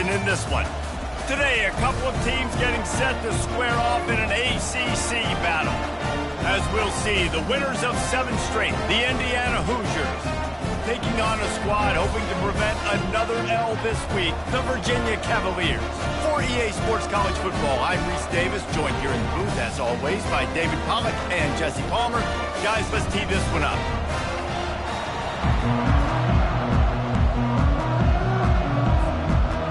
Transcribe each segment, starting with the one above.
action in this one. Today, a couple of teams getting set to square off in an ACC battle. As we'll see, the winners of 7 straight, the Indiana Hoosiers, taking on a squad hoping to prevent another L this week, the Virginia Cavaliers. For EA Sports College Football, I'm Reese Davis, joined here in the booth, as always, by David Pollack and Jesse Palmer. Guys, let's tee this one up.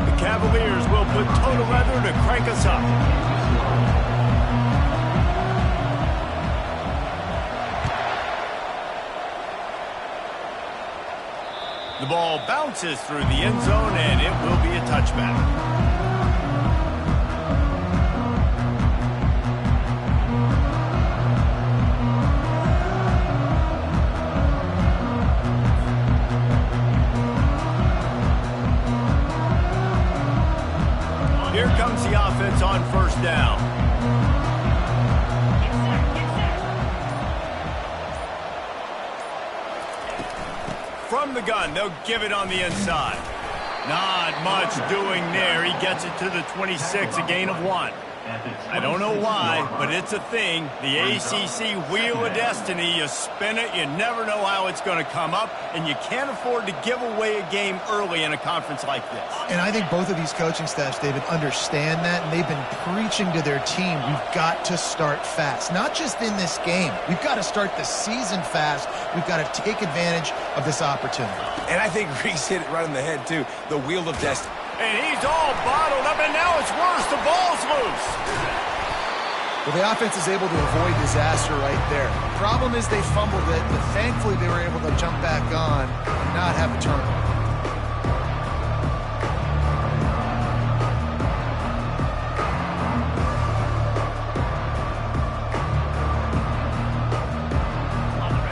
The Cavaliers will put total leather to crank us up. The ball bounces through the end zone, and it will be a touchback. Here comes the offense on first down. From the gun, they'll give it on the inside. Not much doing there. He gets it to the 26, a gain of 1. I don't know why, but it's a thing. The ACC Wheel of Destiny, you spin it, you never know how it's going to come up, and you can't afford to give away a game early in a conference like this. And I think both of these coaching staffs, David, understand that, and they've been preaching to their team, we've got to start fast. Not just in this game. We've got to start the season fast. We've got to take advantage of this opportunity. And I think Reese hit it right on the head, too. The Wheel of Destiny. And he's all bottled up, and now it's worse. The ball's loose. Well, the offense is able to avoid disaster right there. The problem is they fumbled it, but thankfully they were able to jump back on and not have a turnover.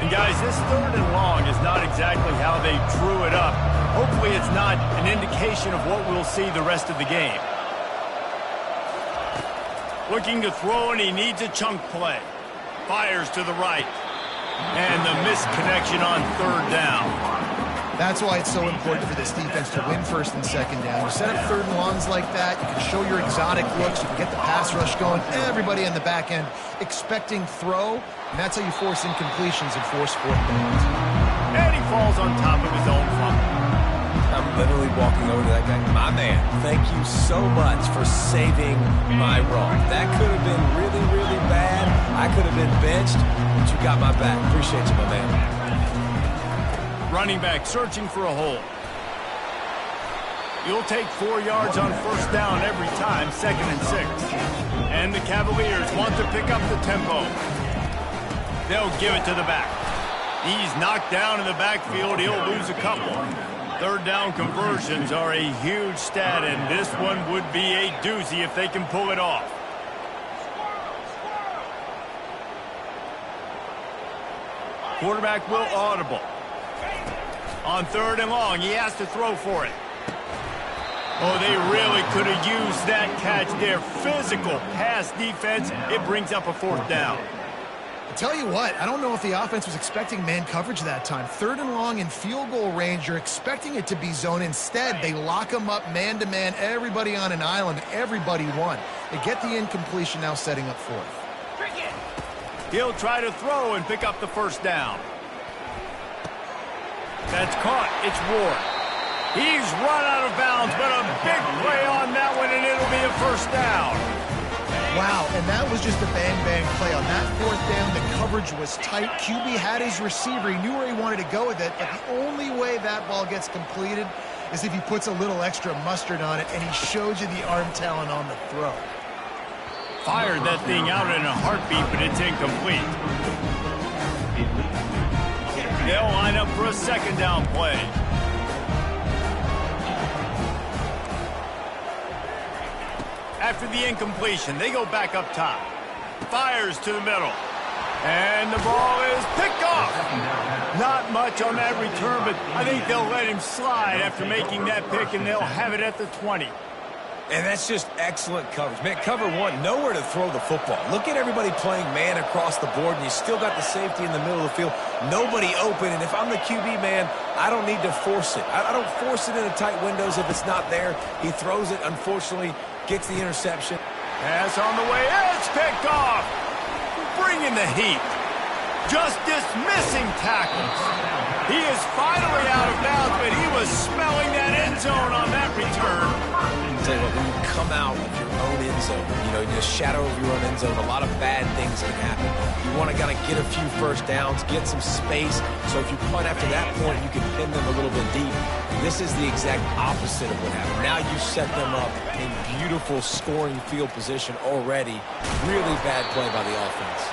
And guys, this 3rd and long is not exactly how they drew it up. Hopefully it's not an indication of what we'll see the rest of the game. Looking to throw, and he needs a chunk play. Fires to the right. And the missed connection on 3rd down. That's why it's so important for this defense to win 1st and 2nd down. You set up 3rd and longs like that, you can show your exotic looks, you can get the pass rush going, everybody on the back end expecting throw, and that's how you force incompletions and force 4th downs. And he falls on top of his own fumble. I'm literally walking over to that guy. My man, thank you so much for saving my run. That could have been really, really bad. I could have been benched, but you got my back. Appreciate you, my man. Running back searching for a hole. You'll take 4 yards on 1st down every time, 2nd and 6. And the Cavaliers want to pick up the tempo. They'll give it to the back. He's knocked down in the backfield. He'll lose a couple. 3rd down conversions are a huge stat, and this one would be a doozy if they can pull it off. Quarterback will audible. On 3rd and long, he has to throw for it. Oh, they really could have used that catch there. Physical pass defense. It brings up a 4th down. Tell you what, I don't know if the offense was expecting man coverage that time. 3rd and long in field goal range, you're expecting it to be zone. Instead, they lock them up man-to-man, everybody on an island, everybody won. They get the incompletion, now setting up 4th. He'll try to throw and pick up the 1st down. That's caught. It's Ward. He's run out of bounds, but a big play on that one, and it'll be a 1st down. Wow, and that was just a bang-bang play. On that 4th down, the coverage was tight. QB had his receiver. He knew where he wanted to go with it, but the only way that ball gets completed is if he puts a little extra mustard on it, and he showed you the arm talent on the throw. Fired that thing out in a heartbeat, but it's incomplete. They'll line up for a 2nd down play. After the incompletion, they go back up top. Fires to the middle. And the ball is picked off. Not much on that return, but I think they'll let him slide after making that pick, and they'll have it at the 20. And that's just excellent coverage. Man, cover one, nowhere to throw the football. Look at everybody playing man across the board, and you still got the safety in the middle of the field. Nobody open, and if I'm the QB, man, I don't need to force it. I don't force it into tight windows if it's not there. He throws it, unfortunately, gets the interception. Pass on the way, it's picked off. Bringing the heat. Just dismissing tackles. He is finally out of bounds, but he was smelling that end zone on that return. Tell you what, when you come out of your own end zone, you know, in the shadow of your own end zone, a lot of bad things can happen. You want to kind of get a few first downs, get some space, so if you punt after that point, you can pin them a little bit deep. This is the exact opposite of what happened. Now you set them up in beautiful scoring field position already. Really bad play by the offense.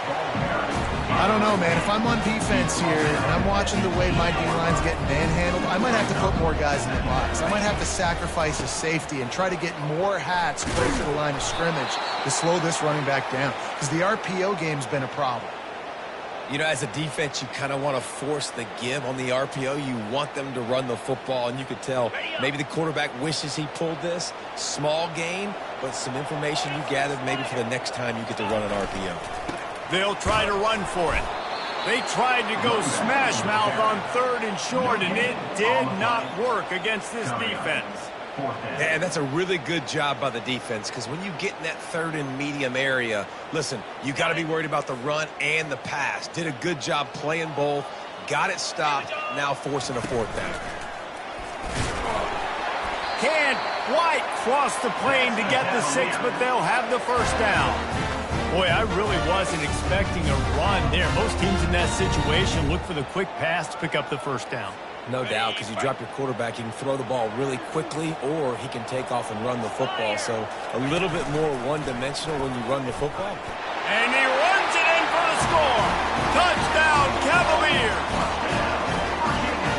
I don't know, man. If I'm on defense here and I'm watching the way my D-line's getting manhandled, I might have to put more guys in the box. I might have to sacrifice a safety and try to get more hats close to the line of scrimmage to slow this running back down, because the RPO game's been a problem. You know, as a defense, you kind of want to force the give on the RPO. You want them to run the football, and you could tell maybe the quarterback wishes he pulled this. Small gain, but some information you gathered maybe for the next time you get to run an RPO. They'll try to run for it. They tried to go smash mouth on 3rd and short, and it did not work against this defense. And that's a really good job by the defense, because when you get in that 3rd and medium area, listen, you got to be worried about the run and the pass. Did a good job playing both, got it stopped, now forcing a 4th down. Can't quite cross the plane to get the 6, but they'll have the first down. Boy, I really wasn't expecting a run there. Most teams in that situation look for the quick pass to pick up the first down. No doubt, because you drop your quarterback, you can throw the ball really quickly, or he can take off and run the football. So a little bit more one-dimensional when you run the football. And he runs it in for the score. Touchdown, Cavaliers.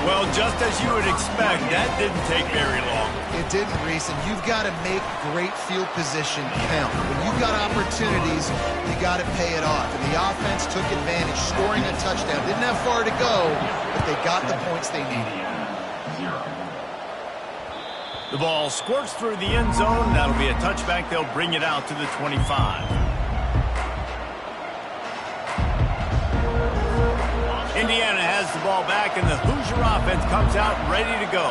Well, just as you would expect, that didn't take very long. It didn't, Reese, and you've got to make great field position count. When you've got opportunities, you got to pay it off. And the offense took advantage, scoring a touchdown. Didn't have far to go, but they got the points they needed. The ball squirts through the end zone. That'll be a touchback. They'll bring it out to the 25. Indiana has the ball back, and the Hoosier offense comes out ready to go.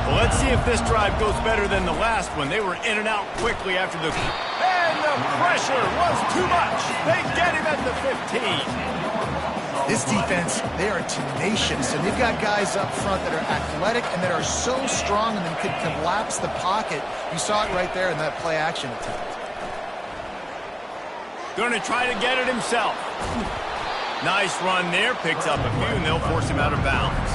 Well, let's see if this drive goes better than the last one. They were in and out quickly after the... And the pressure was too much. They get him at the 15. This defense, they are tenacious, and they've got guys up front that are athletic and that are so strong and then could collapse the pocket. You saw it right there in that play-action attempt. Going to try to get it himself. Nice run there. Picks up a few, and they'll force him out of bounds.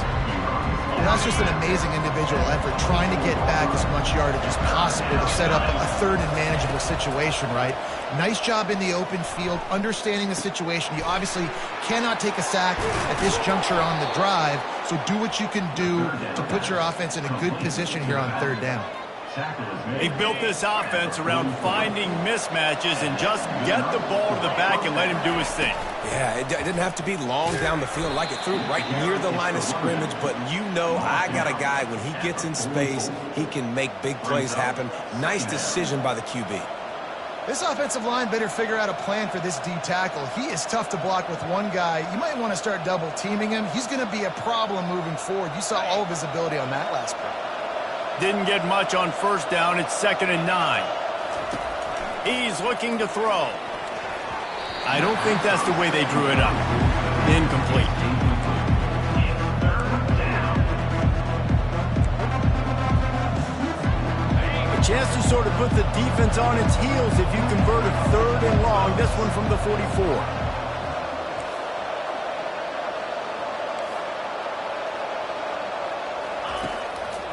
And that's just an amazing individual effort, trying to get back as much yardage as possible to set up a 3rd and manageable situation, right? Nice job in the open field, understanding the situation. You obviously cannot take a sack at this juncture on the drive, so do what you can do to put your offense in a good position here on 3rd down. He built this offense around finding mismatches and just get the ball to the back and let him do his thing. Yeah, it didn't have to be long down the field. Like it threw right near the line of scrimmage, but you know I got a guy, when he gets in space, he can make big plays happen. Nice decision by the QB. This offensive line better figure out a plan for this D tackle. He is tough to block with one guy. You might want to start double teaming him. He's going to be a problem moving forward. You saw all of his ability on that last play. Didn't get much on 1st down. It's 2nd and 9. He's looking to throw. I don't think that's the way they drew it up. Incomplete. A chance to sort of put the defense on its heels if you convert a 3rd and long. This one from the 44.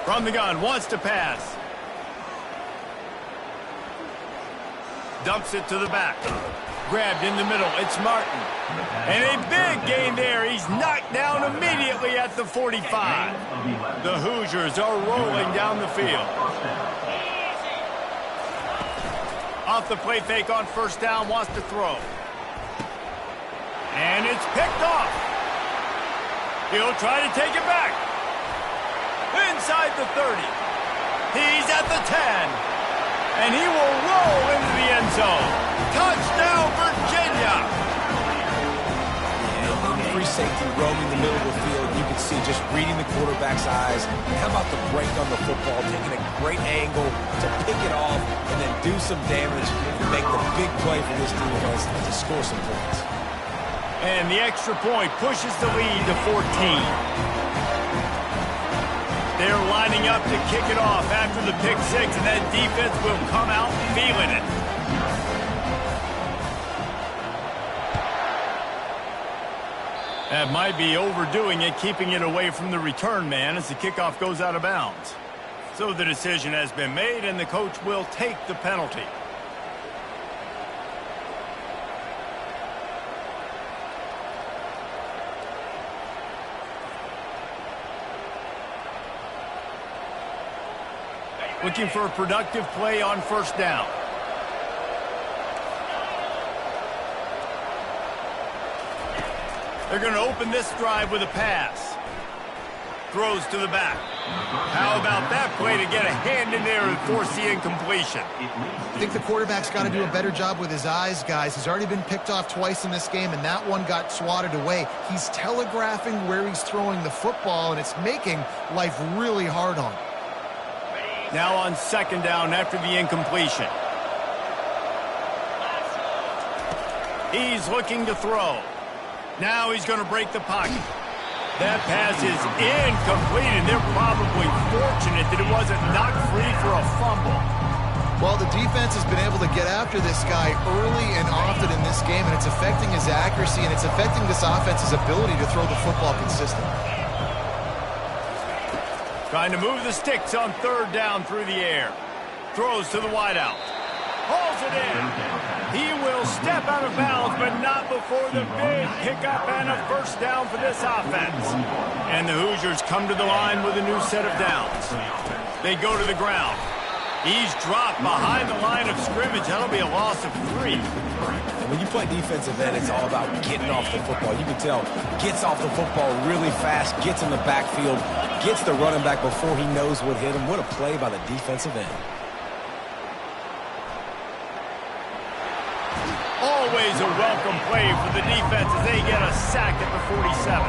From the gun, wants to pass. Dumps it to the back. Grabbed in the middle, it's Martin. And a big gain there. He's knocked down immediately at the 45. The Hoosiers are rolling down the field. Off the play fake on 1st down, wants to throw. And it's picked off. He'll try to take it back. Inside the 30. He's at the 10. And he will roll into the end zone. Touchdown, Virginia! Yeah, free safety roaming the middle of the field. You can see just reading the quarterback's eyes. How about the break on the football, taking a great angle to pick it off and then do some damage and make the big play for this defense to score some points. And the extra point pushes the lead to 14. They're lining up to kick it off after the pick six, and that defense will come out feeling it. That might be overdoing it, keeping it away from the return man as the kickoff goes out of bounds. So the decision has been made, and the coach will take the penalty. Looking for a productive play on first down. They're going to open this drive with a pass. Throws to the back. How about that play to get a hand in there and force the incompletion? I think the quarterback's got to do a better job with his eyes, guys. He's already been picked off twice in this game, and that one got swatted away. He's telegraphing where he's throwing the football, and it's making life really hard on him. Now on second down after the incompletion. He's looking to throw. Now he's going to break the pocket. That pass is incomplete, and they're probably fortunate that it wasn't knocked free for a fumble. Well, the defense has been able to get after this guy early and often in this game, and it's affecting his accuracy, and it's affecting this offense's ability to throw the football consistently. Trying to move the sticks on third down through the air. Throws to the wideout. Hauls it in. He will step out of bounds, but not before the big pickup and a first down for this offense. And the Hoosiers come to the line with a new set of downs. They go to the ground. He's dropped behind the line of scrimmage. That'll be a loss of 3. And when you play defensive end, it's all about getting off the football. You can tell, gets off the football really fast, gets in the backfield, gets the running back before he knows what hit him. What a play by the defensive end. Always a welcome play for the defense as they get a sack at the 47.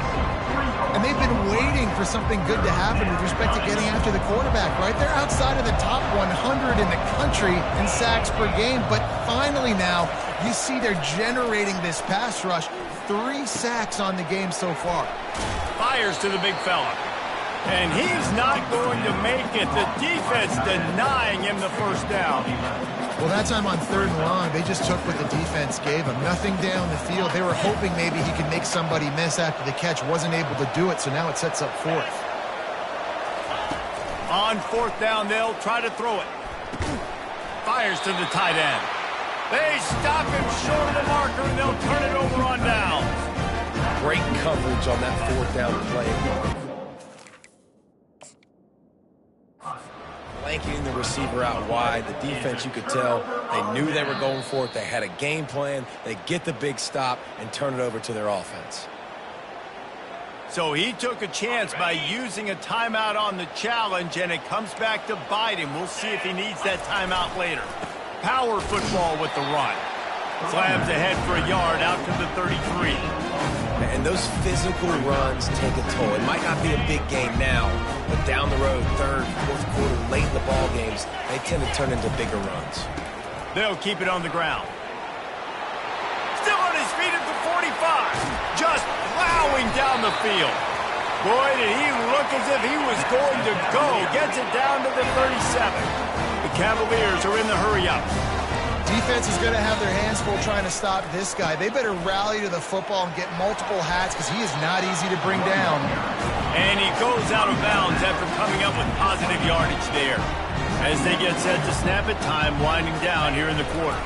And they've been waiting for something good to happen with respect to getting after the quarterback, right? They're outside of the top 100 in the country in sacks per game, but finally now you see they're generating this pass rush. 3 sacks on the game so far. Fires to the big fella. And he's not going to make it. The defense denying him the first down. Well, that time on third and long, they just took what the defense gave him. Nothing down the field. They were hoping maybe he could make somebody miss after the catch. Wasn't able to do it, so now it sets up fourth. On fourth down, they'll try to throw it. Fires to the tight end. They stop him short of the marker, and they'll turn it over on down. Great coverage on that fourth down play. Blanketing the receiver out wide. The defense, you could tell, they knew they were going for it. They had a game plan. They get the big stop and turn it over to their offense. So he took a chance by using a timeout on the challenge, and it comes back to bite him. We'll see if he needs that timeout later. Power football with the run. Slams ahead for a yard out to the 33. And those physical runs take a toll. It might not be a big game now, but down the road, third, fourth quarter, late in the ball games, they tend to turn into bigger runs. They'll keep it on the ground. Still on his feet at the 45. Just plowing down the field. Boy, did he look as if he was going to go. Gets it down to the 37. The Cavaliers are in the hurry-up. Defense is going to have their hands full trying to stop this guy. They better rally to the football and get multiple hats because he is not easy to bring down. And he goes out of bounds after coming up with positive yardage there. As they get set to snap it, time winding down here in the quarter.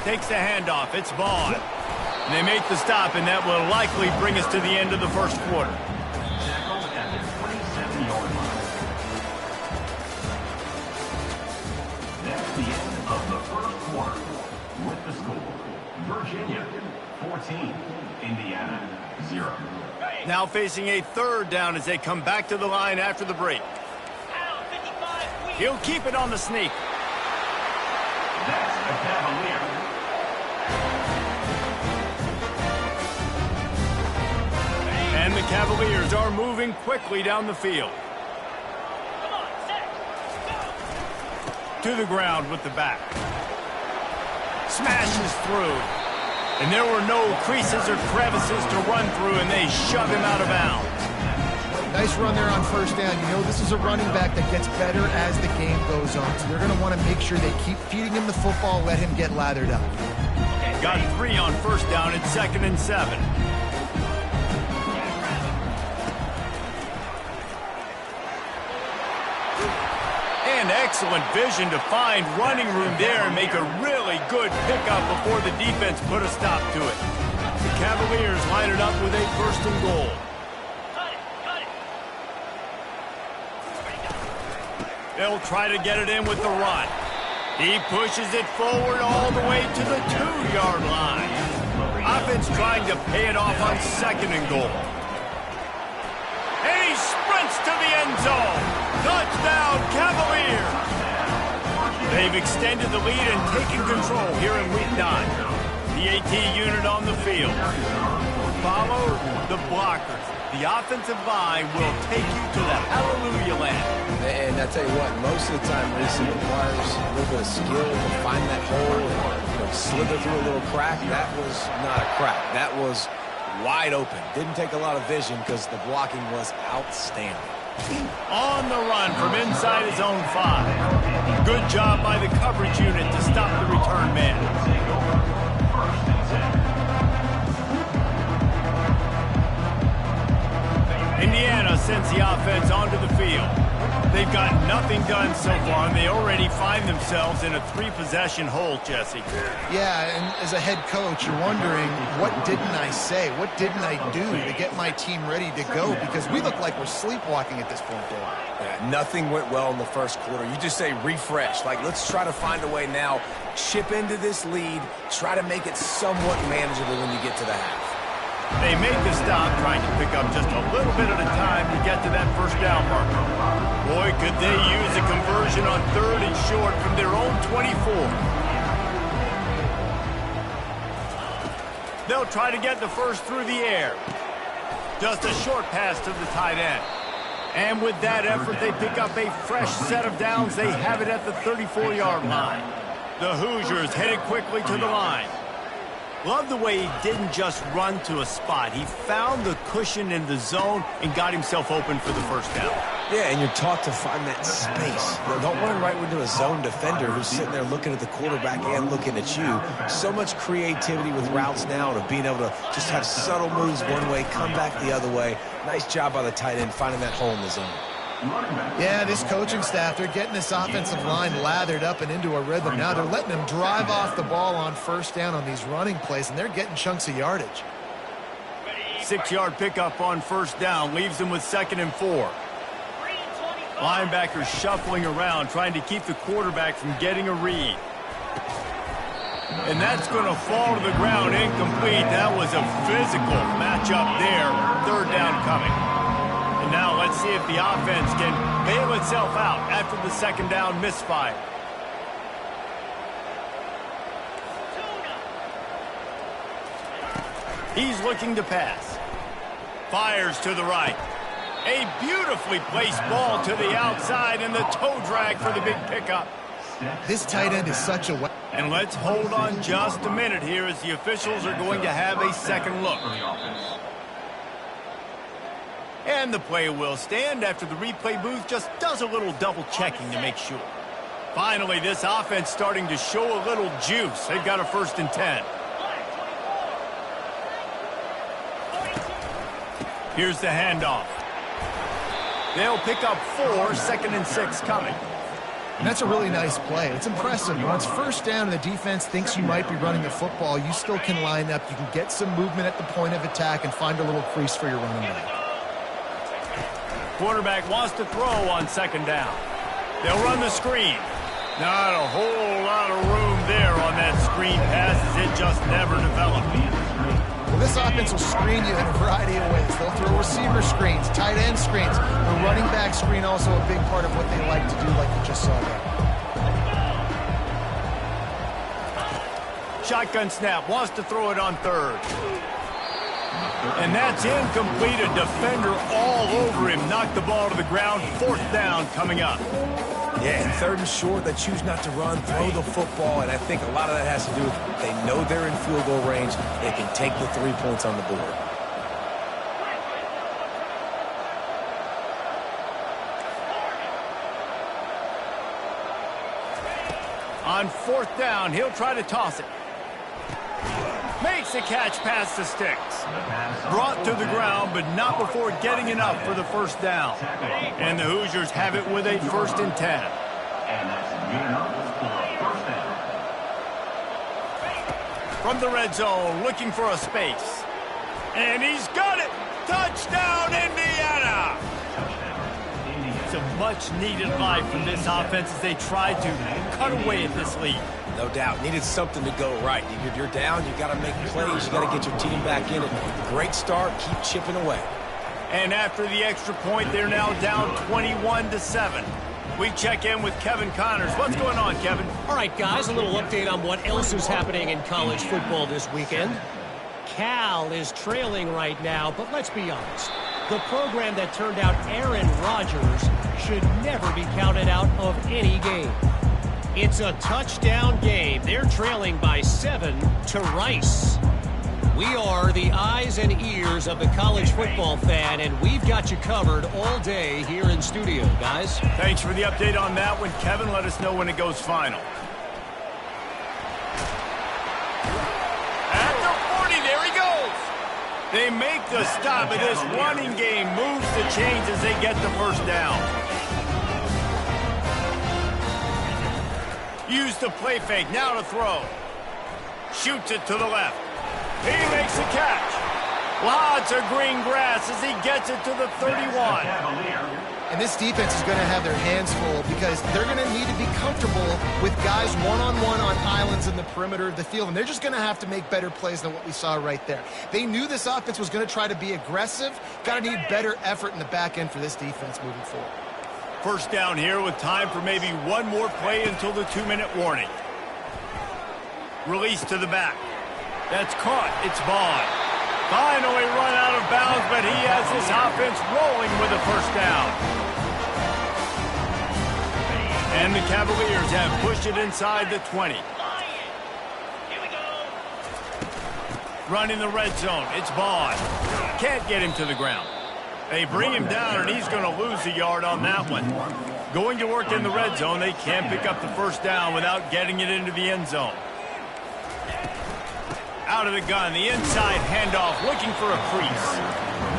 Takes the handoff. It's Vaughn. And they make the stop, and that will likely bring us to the end of the first quarter. With the score, Virginia 14, Indiana 0. Now facing a third down as they come back to the line after the break. He'll keep it on the sneak. That's a Cavalier. And the Cavaliers are moving quickly down the field. To the ground with the back. Smashes through. And there were no creases or crevices to run through, and they shove him out of bounds. Nice run there on first down. You know, this is a running back that gets better as the game goes on. So they're going to want to make sure they keep feeding him the football, let him get lathered up. Got 3 on first down at 2nd and 7. And excellent vision to find running room there and make a really good pickup before the defense put a stop to it. The Cavaliers line it up with a 1st and goal. They'll try to get it in with the run. He pushes it forward all the way to the 2-yard line. Offense trying to pay it off on 2nd and goal. And he sprints to the end zone. Touchdown, Cavaliers! They've extended the lead and taken control here in Week 9. The AT unit on the field. Follow the blockers. The offensive line will take you to the hallelujah land. And I tell you what, most of the time, Reese, it requires a little bit of skill to find that hole and slither through a little crack. That was not a crack. That was wide open. Didn't take a lot of vision because the blocking was outstanding. On the run from inside his own 5. Good job by the coverage unit to stop the return man. Indiana sends the offense onto the field. They've got nothing done so far, and they already find themselves in a 3-possession hole, Jesse. Yeah, and as a head coach, you're wondering, what didn't I say? What didn't I do to get my team ready to go? Because we look like we're sleepwalking at this point, Dave. Yeah, nothing went well in the first quarter. You just say refresh. Like, let's try to find a way now, chip into this lead, try to make it somewhat manageable when you get to the half. They make the stop, trying to pick up just a little bit at a time to get to that 1st down marker. Boy, could they use a conversion on 3rd and short from their own 24. They'll try to get the first through the air. Just a short pass to the tight end. And with that effort, they pick up a fresh set of downs. They have it at the 34-yard line. The Hoosiers headed quickly to the line. Love the way he didn't just run to a spot. He found the cushion in the zone and got himself open for the 1st down. Yeah, and you're taught to find that space. Don't run right into a zone defender who's sitting there looking at the quarterback and looking at you. So much creativity with routes now to being able to just have subtle moves one way, come back the other way. Nice job by the tight end finding that hole in the zone. Yeah, this coaching staff, they're getting this offensive line lathered up and into a rhythm. Now they're letting them drive off the ball on 1st down on these running plays, and they're getting chunks of yardage. 6-yard pickup on 1st down leaves them with 2nd and 4. Linebackers shuffling around, trying to keep the quarterback from getting a read. And that's going to fall to the ground incomplete. That was a physical matchup there. 3rd down coming. And now let's see if the offense can bail itself out after the 2nd down misfire. He's looking to pass. Fires to the right. A beautifully placed ball to the outside and the toe drag for the big pickup. This tight end is such a weapon. And let's hold on just a minute here as the officials are going to have a second look. And the play will stand after the replay booth just does a little double checking to make sure. Finally, this offense starting to show a little juice. They've got a 1st and 10. Here's the handoff. They'll pick up 4, 2nd and 6 coming. And that's a really nice play. It's impressive. When it's 1st down and the defense thinks you might be running the football, you still can line up. You can get some movement at the point of attack and find a little crease for your running back. Quarterback wants to throw on 2nd down. They'll run the screen. Not a whole lot of room there on that screen pass as it just never developed. Well, this offense will screen you in a variety of ways. They'll throw receiver screens, tight end screens. The running back screen also a big part of what they like to do, like you just saw there. shotgun snap. Wants to throw it on third. And that's incomplete. A defender all over him. Knocked the ball to the ground. 4th down coming up. Yeah, 3rd and short, they choose not to run, throw the football, and I think a lot of that has to do with they know they're in field goal range. They can take the 3 points on the board. On 4th down, he'll try to toss it. Makes the catch past the sticks. Brought to the ground, but not before getting enough for the 1st down. And the Hoosiers have it with a 1st and 10. And that's good enough for a 1st down. From the red zone, looking for a space. And he's got it! Touchdown, Indiana! Some much-needed life from this offense as they tried to cut away at this lead. No doubt. Needed something to go right. If you're down, you got to make plays. You got to get your team back in it. Great start. Keep chipping away. And after the extra point, they're now down 21-7. We check in with Kevin Connors. What's going on, Kevin? All right, guys, a little update on what else is happening in college football this weekend. Cal is trailing right now, but let's be honest. The program that turned out Aaron Rodgers should never be counted out of any game. It's a touchdown game. They're trailing by 7 to Rice. We are the eyes and ears of the college football fan, and we've got you covered all day here in studio, guys. Thanks for the update on that one, Kevin. Let us know when it goes final. At the 40, there he goes. They make the stop, and this running game moves the chains as they get the 1st down. Use the play fake, now to throw. Shoots it to the left. He makes the catch. Lots of green grass as he gets it to the 31. And this defense is going to have their hands full because they're going to need to be comfortable with guys one-on-one on islands in the perimeter of the field. And they're just going to have to make better plays than what we saw right there. They knew this offense was going to try to be aggressive. Got to need better effort in the back end for this defense moving forward. 1st down here with time for maybe one more play until the 2-minute warning. Release to the back. That's caught. It's Vaughn. Finally run out of bounds, but he has this offense rolling with a 1st down. And the Cavaliers have pushed it inside the 20. Running the red zone. It's Vaughn. Can't get him to the ground. They bring him down, and he's going to lose a yard on that one. Going to work in the red zone, they can't pick up the 1st down without getting it into the end zone. Out of the gun, the inside handoff, looking for a crease.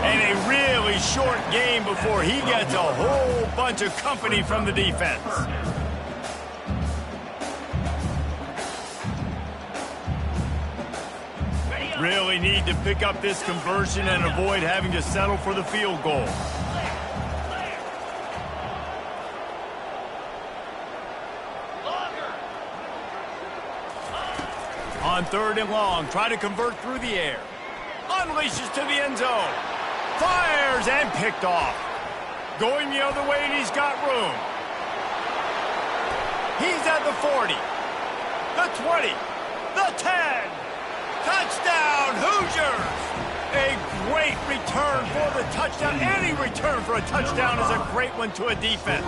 And a really short game before he gets a whole bunch of company from the defense. Really need to pick up this conversion and avoid having to settle for the field goal. On 3rd and long, try to convert through the air. Unleashes to the end zone. Fires and picked off. Going the other way, and he's got room. He's at the 40. The 20. The 10. Touchdown, Hoosiers! A great return for the touchdown. Any return for a touchdown is a great one to a defense.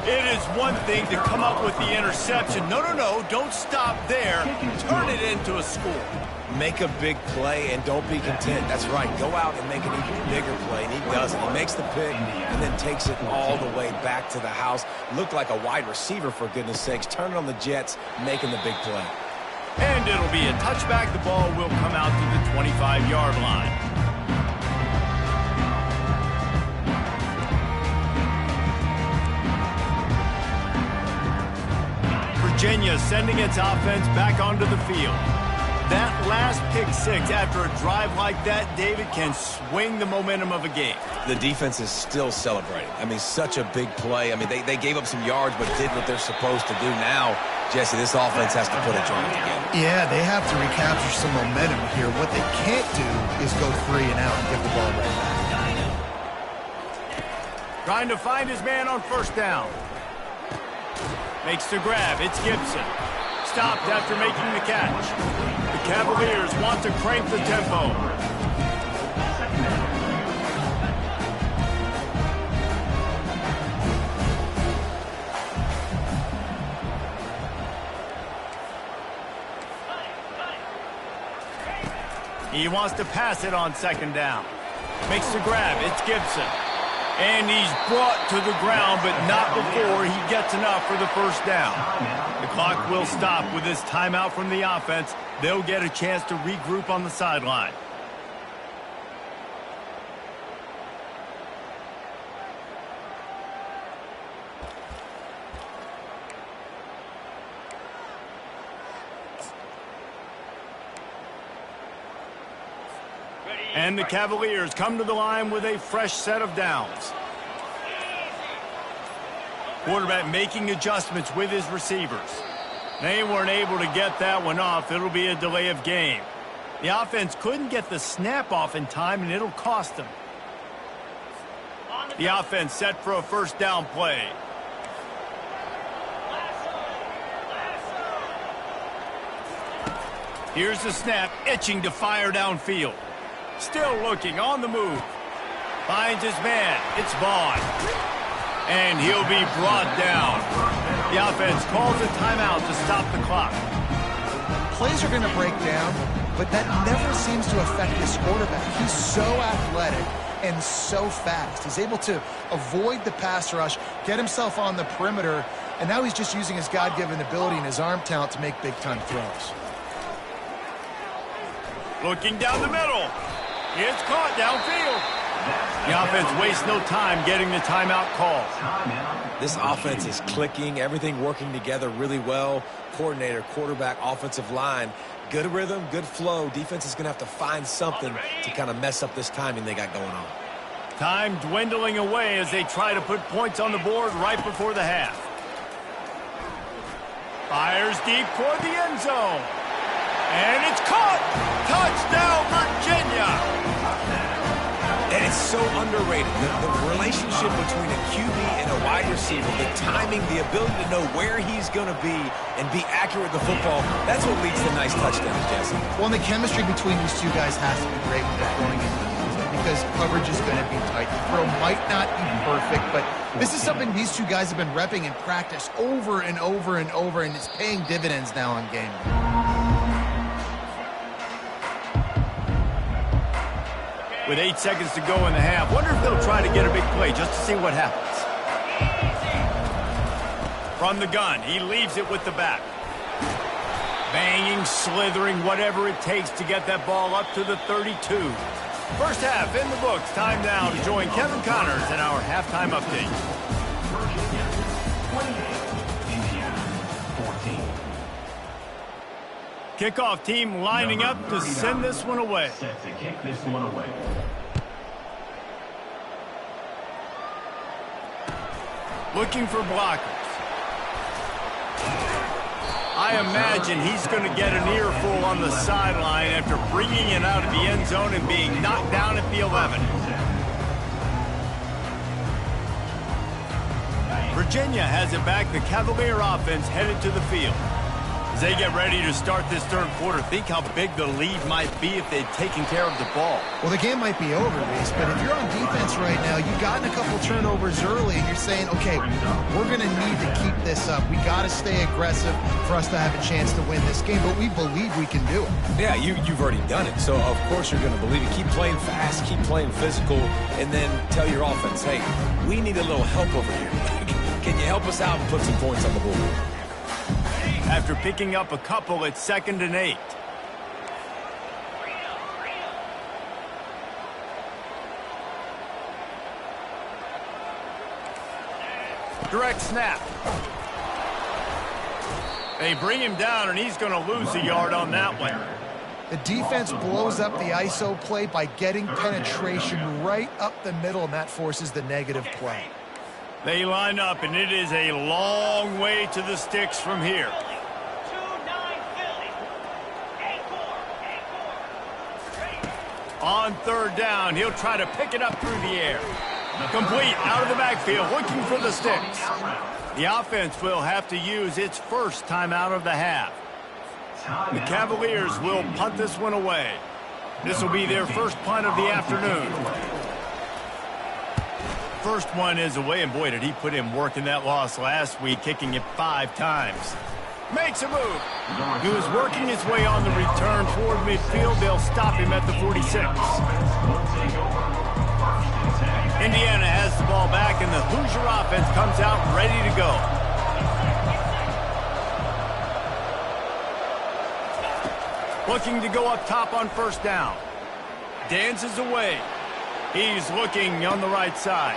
It is one thing to come up with the interception. No, don't stop there. Turn it into a score. Make a big play and don't be content. That's right. Go out and make an even bigger play, and he does it. He makes the pick and then takes it all the way back to the house. Looked like a wide receiver, for goodness sakes. Turning on the Jets, making the big play. And it'll be a touchback. The ball will come out to the 25-yard line. Virginia sending its offense back onto the field. That last pick six after a drive like that, David, can swing the momentum of a game. The defense is still celebrating. I mean, such a big play. I mean, they gave up some yards but did what they're supposed to do. Now, Jesse, this offense has to put a drive together. Yeah, they have to recapture some momentum here. What they can't do is go 3 and out and give the ball right back. Trying to find his man on 1st down. Makes the grab. It's Gibson. stopped after making the catch. The Cavaliers want to crank the tempo. He wants to pass it on second down. Makes the grab. It's Gibson. And he's brought to the ground, but not before he gets enough for the first down. The clock will stop with this timeout from the offense. They'll get a chance to regroup on the sideline. And the Cavaliers come to the line with a fresh set of downs. Quarterback making adjustments with his receivers. They weren't able to get that one off. It'll be a delay of game. The offense couldn't get the snap off in time, and it'll cost them. The offense set for a first down play. Here's the snap, itching to fire downfield. Still looking, on the move. Finds his man. It's Vaughn. And he'll be brought down. The offense calls a timeout to stop the clock. Plays are going to break down, but that never seems to affect this quarterback. He's so athletic and so fast. He's able to avoid the pass rush, get himself on the perimeter, and now he's just using his God-given ability and his arm talent to make big-time throws. Looking down the middle. It's caught downfield. The offense wastes no time getting the timeout call. This offense is clicking, everything working together really well. Coordinator, quarterback, offensive line, good rhythm, good flow. Defense is going to have to find something to kind of mess up this timing they got going on. Time dwindling away as they try to put points on the board right before the half. Fires deep toward the end zone. And it's caught! Touchdown, Virginia! And it's so underrated. The relationship between a QB and a wide receiver, the timing, the ability to know where he's going to be and be accurate with the football, that's what leads to nice touchdowns, Jesse. Well, and the chemistry between these two guys has to be great when they're throwing into the season because coverage is going to be tight. The throw might not be perfect, but this is something these two guys have been repping in practice over and over and over, and it's paying dividends now on game day. With 8 seconds to go in the half, wonder if they'll try to get a big play just to see what happens. From the gun, he leaves it with the back. Banging, slithering, whatever it takes to get that ball up to the 32. First half in the books. Time now to join Kevin Connors in our halftime update. Virginia 28, Indiana 14. Kickoff team lining up to send this one away. Set to kick this one away. Looking for blockers. I imagine he's going to get an earful on the sideline after bringing it out of the end zone and being knocked down at the 11. Virginia has it back. The Cavalier offense headed to the field. As they get ready to start this third quarter, think how big the lead might be if they'd taken care of the ball. Well, the game might be over, Reese, but if you're on defense right now, you've gotten a couple turnovers early, and you're saying, okay, we're going to need to keep this up. We got to stay aggressive for us to have a chance to win this game, but we believe we can do it. Yeah, you've already done it, so of course you're going to believe it. Keep playing fast, keep playing physical, and then tell your offense, hey, we need a little help over here. Can you help us out and put some points on the board? After picking up a couple, it's 2nd and 8. Direct snap. They bring him down, and he's going to lose a yard on that one. The defense blows up the ISO play by getting penetration right up the middle, and that forces the negative play. They line up, and it is a long way to the sticks from here. On third down, he'll try to pick it up through the air. Complete out of the backfield, looking for the sticks. The offense will have to use its first timeout of the half. The Cavaliers will punt this one away. This will be their first punt of the afternoon. First one is away, and boy, did he put in work in that loss last week, kicking it 5 times. Makes a move. He was working his way on the return toward midfield. They'll stop him at the 46. Indiana has the ball back, and the Hoosier offense comes out ready to go. Looking to go up top on first down. Dances away. He's looking on the right side.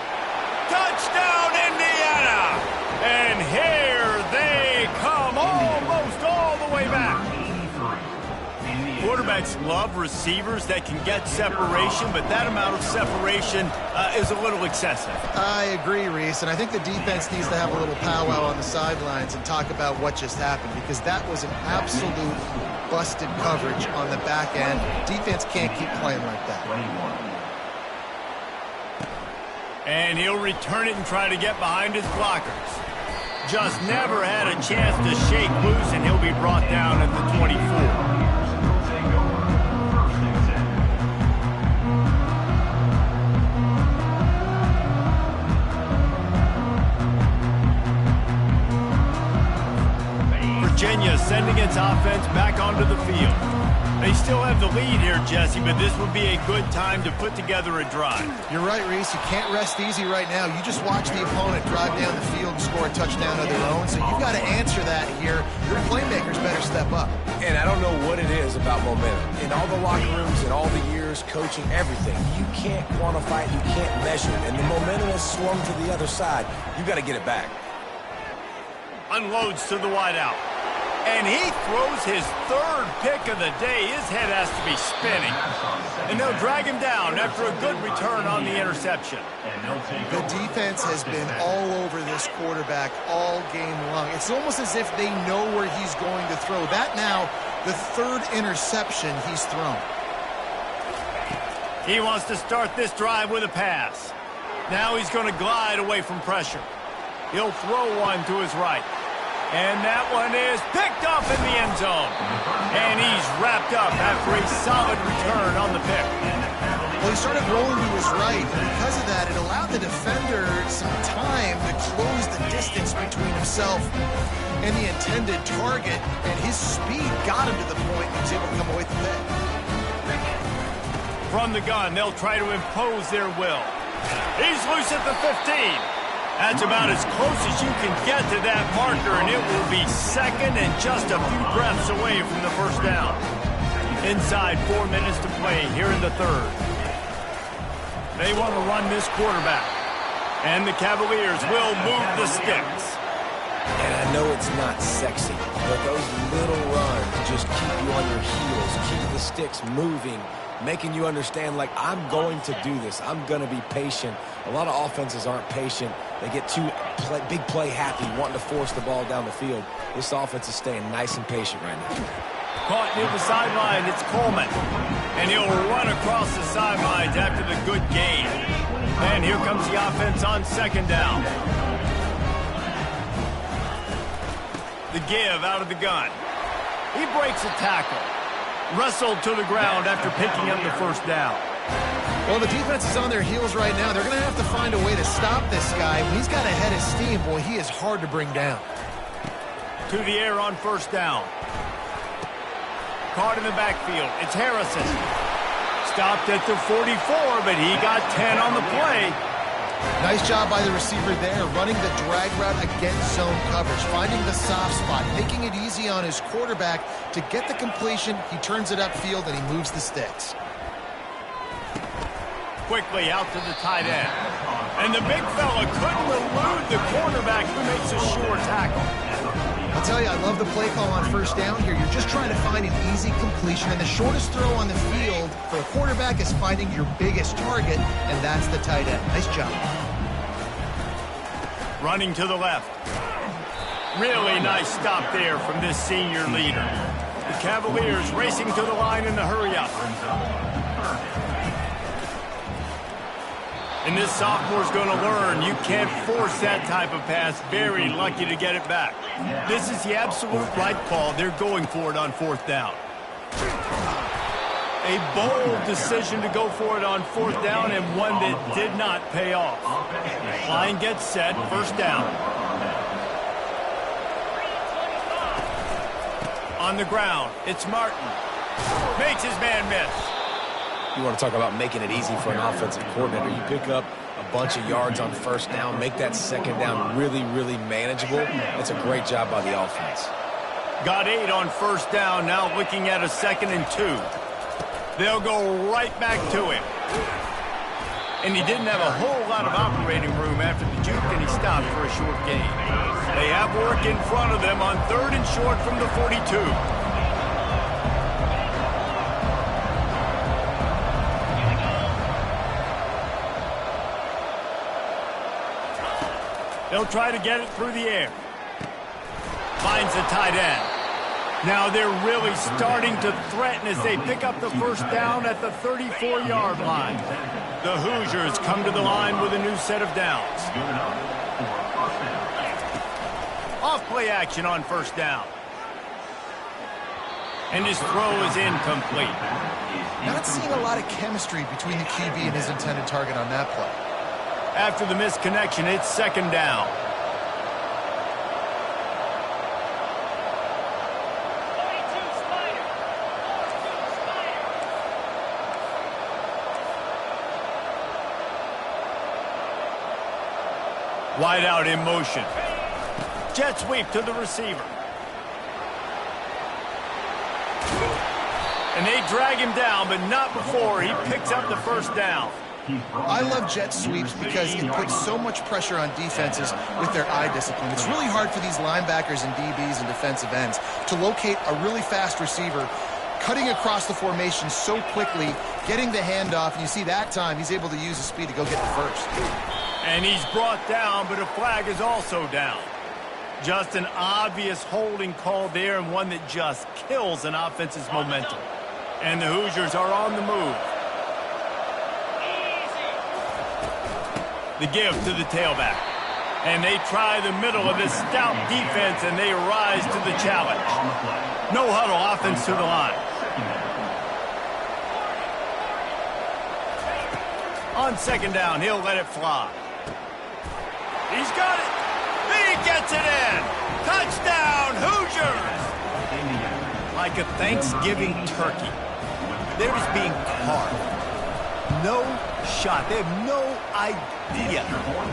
Touchdown, Indiana! And here they come, almost all the way back. Quarterbacks love receivers that can get separation, but that amount of separation is a little excessive. I agree, Reese, and I think the defense needs to have a little powwow on the sidelines and talk about what just happened, because that was an absolute busted coverage on the back end. Defense can't keep playing like that. And he'll return it and try to get behind his blockers. Just never had a chance to shake loose, and he'll be brought down at the 24. Virginia sending its offense back onto the field. They still have the lead here, Jesse, but this would be a good time to put together a drive. You're right, Reese. You can't rest easy right now. You just watch the opponent drive down the field and score a touchdown of their own, so you've got to answer that here. Your playmakers better step up. And I don't know what it is about momentum. In all the locker rooms, in all the years, coaching, everything, you can't quantify it, you can't measure it. And the momentum has swung to the other side. You got to get it back. Unloads to the wideout. And he throws his 3rd pick of the day. His head has to be spinning. And they'll drag him down after a good return on the interception. The defense has been all over this quarterback all game long. It's almost as if they know where he's going to throw. That now, the 3rd interception he's thrown. He wants to start this drive with a pass. Now he's going to glide away from pressure. He'll throw one to his right. And that one is picked up in the end zone. And he's wrapped up after a solid return on the pick. Well, he started rolling to his right, and because of that, it allowed the defender some time to close the distance between himself and the intended target, and his speed got him to the point he was able to come away with the pick. From the gun, they'll try to impose their will. He's loose at the 15. That's about as close as you can get to that marker, and it will be second and just a few breaths away from the first down. Inside 4 minutes to play here in the 3rd. They want to run this quarterback, and the Cavaliers will move the sticks. And I know it's not sexy, but those little runs just keep you on your heels, keep the sticks moving, making you understand, like, I'm going to do this. I'm going to be patient. A lot of offenses aren't patient. They get too big play happy, wanting to force the ball down the field. This offense is staying nice and patient right now. Caught near the sideline, it's Coleman. And he'll run across the sidelines after the good gain. And here comes the offense on 2nd down. The give out of the gun. He breaks a tackle. Wrestled to the ground after picking up the first down. Well, the defense is on their heels right now. They're going to have to find a way to stop this guy. When he's got a head of steam, boy, he is hard to bring down. To the air on first down. Caught in the backfield. It's Harrison. Stopped at the 44, but he got 10 on the play. Nice job by the receiver there, running the drag route against zone coverage, finding the soft spot, making it easy on his quarterback to get the completion. He turns it upfield, and he moves the sticks. Quickly out to the tight end. And the big fella couldn't elude the cornerback who makes a sure tackle. I'll tell you, I love the play call on first down here. You're just trying to find an easy completion, and the shortest throw on the field for a quarterback is finding your biggest target, and that's the tight end. Nice job. Running to the left. Really nice stop there from this senior leader. The Cavaliers racing to the line in the hurry-up. And this sophomore's going to learn you can't force that type of pass. Very lucky to get it back. This is the absolute right call. They're going for it on 4th down. A bold decision to go for it on 4th down, and one that did not pay off. Line gets set, 1st down. On the ground, it's Martin. Makes his man miss. You want to talk about making it easy for an offensive coordinator. You pick up a bunch of yards on 1st down, make that 2nd down really, really manageable. That's a great job by the offense. Got 8 on 1st down, now looking at a 2nd and 2. They'll go right back to him. And he didn't have a whole lot of operating room after the juke, and he stopped for a short gain. They have work in front of them on 3rd and short from the 42. They'll try to get it through the air. Finds the tight end. Now they're really starting to threaten as they pick up the 1st down at the 34-yard line. The Hoosiers come to the line with a new set of downs. Off-play action on 1st down. And his throw is incomplete. Not seeing a lot of chemistry between the QB and his intended target on that play. After the missed connection, it's 2nd down. Wide out in motion. Jet sweep to the receiver. And they drag him down, but not before he picks up the 1st down. I love jet sweeps because it puts so much pressure on defenses with their eye discipline. It's really hard for these linebackers and DBs and defensive ends to locate a really fast receiver cutting across the formation so quickly, getting the handoff, and you see that time he's able to use his speed to go get the 1st. And he's brought down, but a flag is also down. Just an obvious holding call there, and one that just kills an offense's momentum. And the Hoosiers are on the move. The give to the tailback. And they try the middle of this stout defense, and they rise to the challenge. No huddle offense to the line. On 2nd down, he'll let it fly. He's got it. He gets it in. Touchdown, Hoosiers. Like a Thanksgiving turkey. They're just being carved. No shot. They have no idea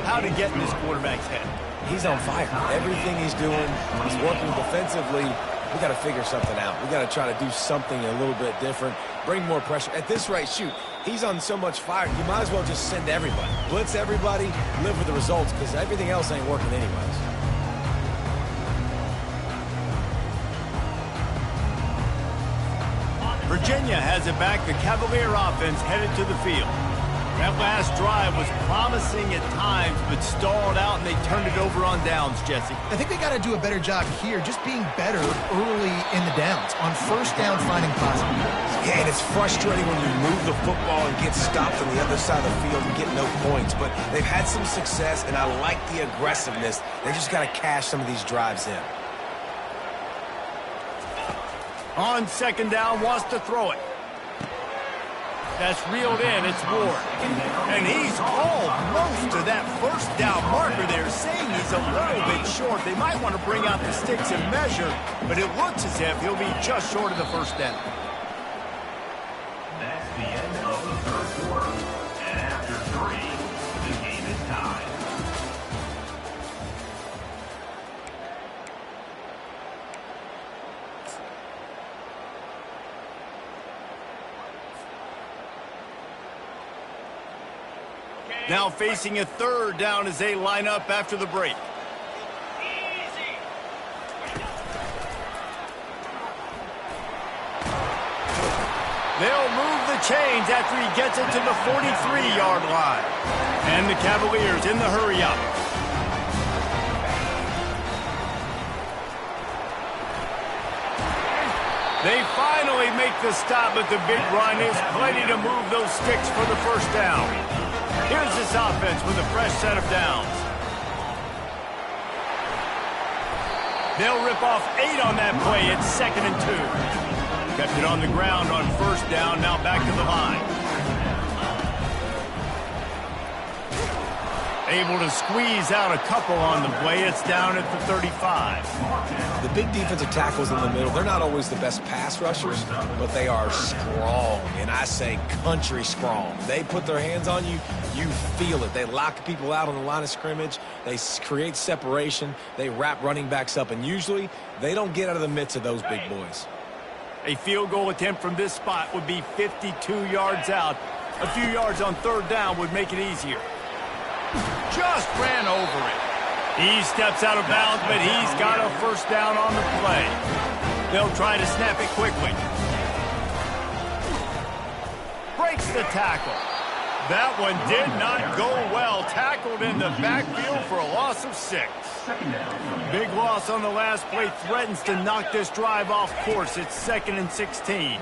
how to get in this quarterback's head. He's on fire. Everything he's doing, he's working defensively. We got to figure something out. We got to try to do something a little bit different. Bring more pressure. At this rate, shoot, he's on so much fire, you might as well just send everybody. Blitz everybody, live with the results, because everything else ain't working anyways. Virginia has it back. The Cavalier offense headed to the field. That last drive was promising at times, but stalled out, and they turned it over on downs, Jesse. I think they got to do a better job here, just being better early in the downs. On 1st down, finding possibilities. Yeah, and it's frustrating when you move the football and get stopped on the other side of the field and get no points. But they've had some success, and I like the aggressiveness. They just got to cash some of these drives in. On 2nd down, wants to throw it. That's reeled in. It's Ward. And he's called most of that 1st down marker there, saying he's a little bit short. They might want to bring out the sticks and measure, but it looks as if he'll be just short of the 1st down. That's the end of the 3rd quarter. And after 3, the game is tied. Now facing a 3rd down as they line up after the break. They'll move the chains after he gets it to the 43-yard line. And the Cavaliers in the hurry-up. They finally make the stop, but the big run is plenty to move those sticks for the 1st down. Here's this offense with a fresh set of downs. They'll rip off 8 on that play. It's 2nd and 2. Kept it on the ground on 1st down. Now back to the line. Able to squeeze out a couple on the play. It's down at the 35. The big defensive tackles in the middle, they're not always the best pass rushers, but they are strong, and I say country strong. They put their hands on you, you feel it. They lock people out on the line of scrimmage. They create separation. They wrap running backs up, and usually they don't get out of the midst of those big boys. A field goal attempt from this spot would be 52 yards out. A few yards on 3rd down would make it easier. Just ran over it. He steps out of bounds, but he's got a 1st down on the play. They'll try to snap it quickly. Breaks the tackle. That one did not go well. Tackled in the backfield for a loss of 6. Big loss on the last play. Threatens to knock this drive off course. It's 2nd and 16.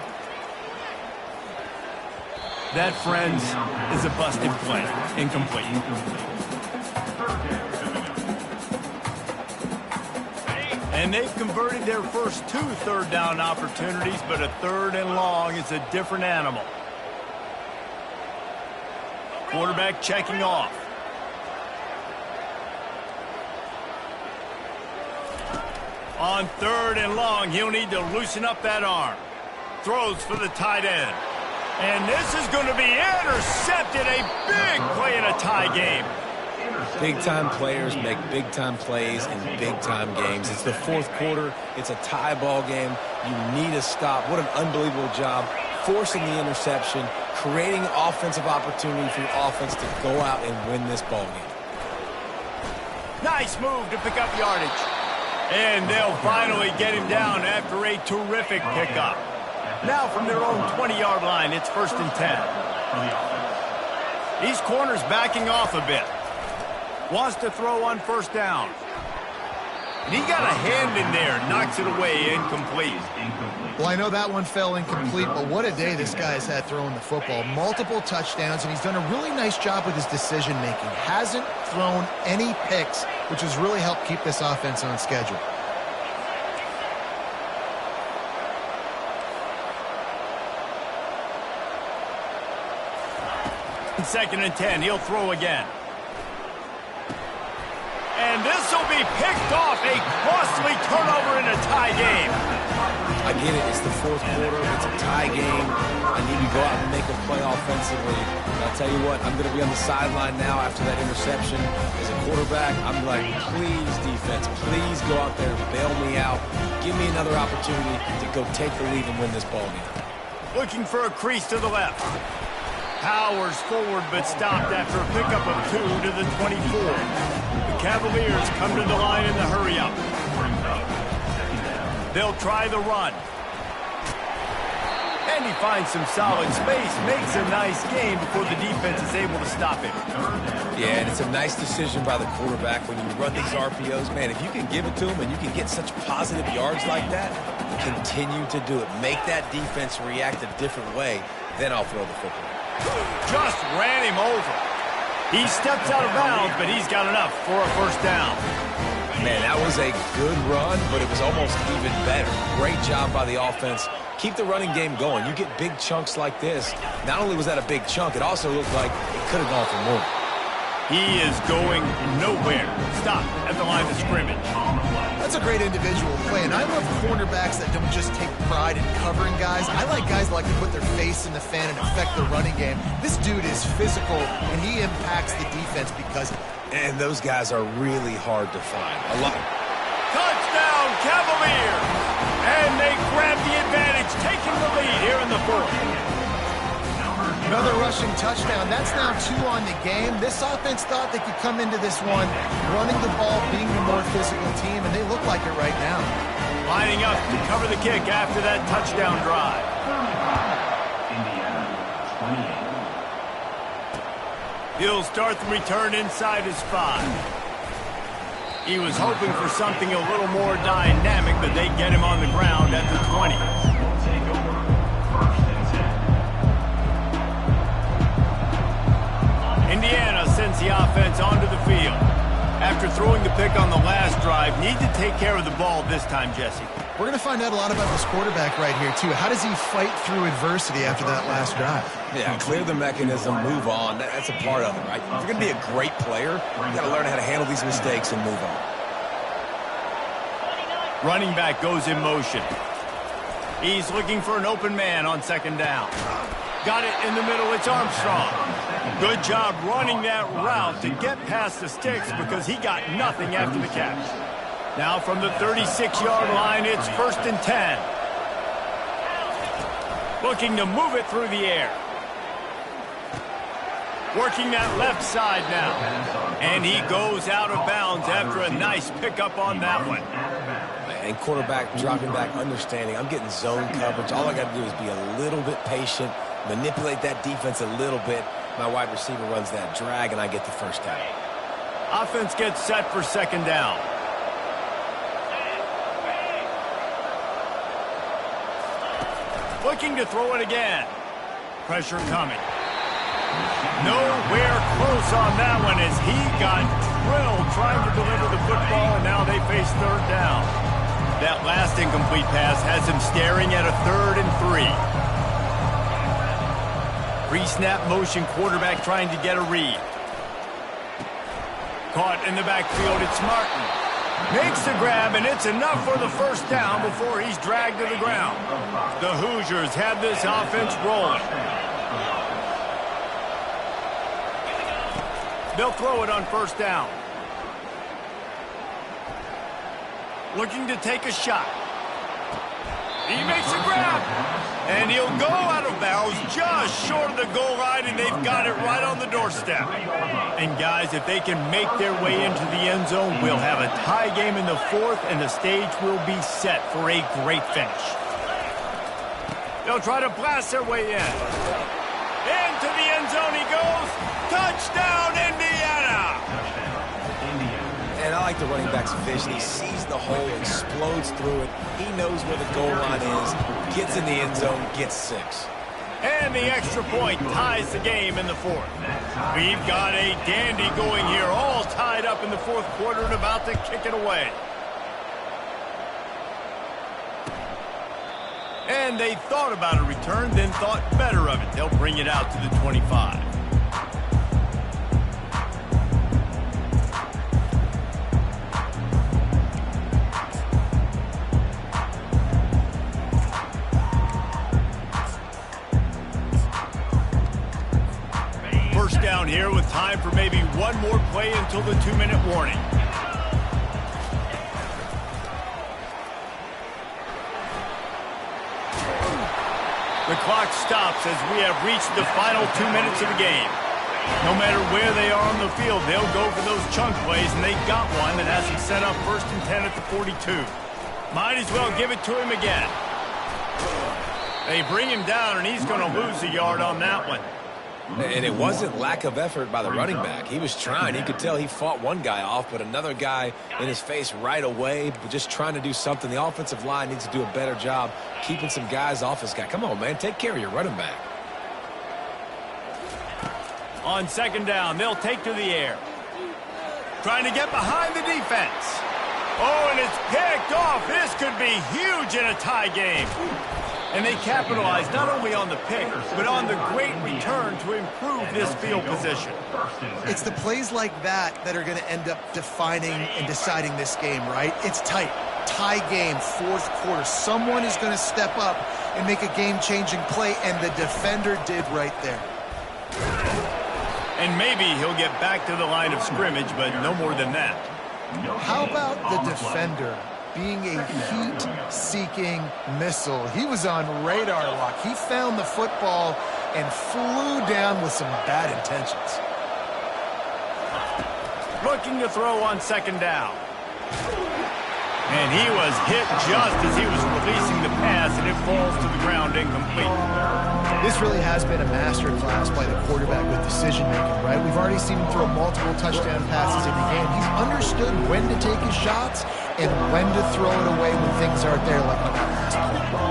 That, friends, is a busted play. Incomplete. And they've converted their first 2 3rd down opportunities, but a 3rd and long is a different animal. Quarterback checking off. On 3rd and long, he'll need to loosen up that arm. Throws for the tight end. And this is going to be intercepted. A big play in a tie game. Big-time players make big-time plays in big-time games. It's the 4th quarter. It's a tie ball game. You need a stop. What an unbelievable job forcing the interception, creating offensive opportunity for your offense to go out and win this ball game. Nice move to pick up yardage. And they'll finally get him down after a terrific pickup. Now from their own 20-yard line, it's 1st and 10. These corners backing off a bit. Wants to throw on 1st down. And he got a hand in there, knocks it away, incomplete. Well, I know that one fell incomplete, but what a day this guy's had throwing the football. Multiple touchdowns, and he's done a really nice job with his decision-making. Hasn't thrown any picks, which has really helped keep this offense on schedule. 2nd and 10. He'll throw again. And this will be picked off. A costly turnover in a tie game. I get it. It's the 4th quarter. It's a tie game. I need to go out and make a play offensively. And I'll tell you what, I'm going to be on the sideline now after that interception. As a quarterback, I'm like, please, defense, please go out there and bail me out. Give me another opportunity to go take the lead and win this ball game. Looking for a crease to the left. Powers forward, but stopped after a pickup of 2 to the 24. The Cavaliers come to the line in the hurry-up. They'll try the run. And he finds some solid space, makes a nice gain before the defense is able to stop him. Yeah, and it's a nice decision by the quarterback when you run these RPOs. Man, if you can give it to him and you can get such positive yards like that, continue to do it. Make that defense react a different way, then I'll throw the football. Just ran him over. He steps out of bounds, but he's got enough for a 1st down. Man, that was a good run, but it was almost even better. Great job by the offense. Keep the running game going. You get big chunks like this. Not only was that a big chunk, it also looked like it could have gone for more. He is going nowhere. Stop at the line of scrimmage. That's a great individual play, and I love cornerbacks that don't just take pride in covering guys. I like guys that like to put their face in the fan and affect the running game. This dude is physical, and he impacts the defense because of it. And those guys are really hard to find. A lot. Touchdown, Cavaliers! And they grab the advantage, taking the lead here in the 4th. Another rushing touchdown. That's now 2 on the game. This offense thought they could come into this one running the ball, being the more physical team, and they look like it right now. Lining up to cover the kick after that touchdown drive. He'll start the return inside his 5. He was hoping for something a little more dynamic, but they get him on the ground at the 20. Indy gets the offense onto the field. After throwing the pick on the last drive, need to take care of the ball this time, Jesse. We're going to find out a lot about this quarterback right here, too. How does he fight through adversity after that last drive? Yeah, clear the mechanism, move on. That's a part of it, right? If you're going to be a great player, you got to learn how to handle these mistakes and move on. Running back goes in motion. He's looking for an open man on second down. Got it in the middle. It's Armstrong. Good job running that route to get past the sticks because he got nothing after the catch. Now from the 36-yard line, it's 1st and 10. Looking to move it through the air. Working that left side now. And he goes out of bounds after a nice pickup on that one. And quarterback dropping back, understanding I'm getting zone coverage. All I got to do is be a little bit patient, manipulate that defense a little bit. My wide receiver runs that drag, and I get the first down. Offense gets set for second down. Looking to throw it again. Pressure coming. Nowhere close on that one as he got drilled trying to deliver the football, and now they face third down. That last incomplete pass has him staring at a 3rd and 3. Pre-snap motion quarterback trying to get a read. Caught in the backfield, it's Martin. Makes the grab, and it's enough for the first down before he's dragged to the ground. The Hoosiers have this offense rolling. They'll throw it on first down. Looking to take a shot. He makes a grab. And he'll go out of bounds just short of the goal line, and they've got it right on the doorstep. And guys, if they can make their way into the end zone, we'll have a tie game in the 4th, and the stage will be set for a great finish. They'll try to blast their way in. Into the end zone he goes. Touchdown, Indiana! And I like the running back's vision. He sees the hole, explodes through it. He knows where the goal line is, gets in the end zone, gets 6. And the extra point ties the game in the 4th. We've got a dandy going here, all tied up in the 4th quarter and about to kick it away. And they thought about a return, then thought better of it. They'll bring it out to the 25. First down here with time for maybe one more play until the 2-minute warning. The clock stops as we have reached the final 2 minutes of the game. No matter where they are on the field, they'll go for those chunk plays, and they got one that has them set up 1st and 10 at the 42. Might as well give it to him again. They bring him down, and he's going to lose a yard on that one. And it wasn't lack of effort by the running back. He was trying. He could tell he fought one guy off, but another guy in his face right away, but just trying to do something. The offensive line needs to do a better job keeping some guys off his guy. Come on, man. Take care of your running back. On second down, they'll take to the air. Trying to get behind the defense. Oh, and it's picked off. This could be huge in a tie game. And they capitalize not only on the pick, but on the great return to improve this field position. It's the plays like that that are going to end up defining and deciding this game, right? It's tight. Tie game, 4th quarter. Someone is going to step up and make a game-changing play, and the defender did right there. And maybe he'll get back to the line of scrimmage, but no more than that. How about the defender being a heat-seeking missile? He was on radar lock. He found the football and flew down with some bad intentions. Looking to throw on second down. And he was hit just as he was releasing the pass, and it falls to the ground incomplete. This really has been a masterclass by the quarterback with decision-making, right? We've already seen him throw multiple touchdown passes in the game. He's understood when to take his shots and when to throw it away when things aren't there, like on that last play.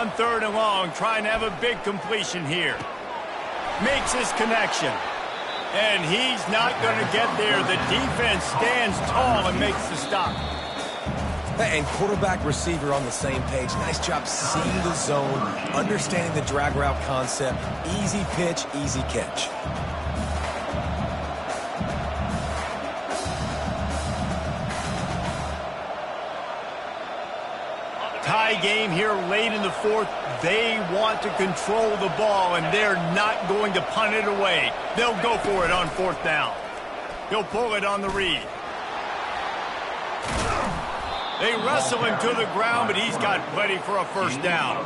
on 3rd and long, trying to have a big completion here. Makes his connection. And he's not going to get there. The defense stands tall and makes the stop. And quarterback, receiver on the same page. Nice job seeing the zone, understanding the drag route concept. Easy pitch, easy catch. Tie game here late in the 4th. They want to control the ball, and they're not going to punt it away. They'll go for it on 4th down. He'll pull it on the read. They wrestle him to the ground, but he's got plenty for a 1st down.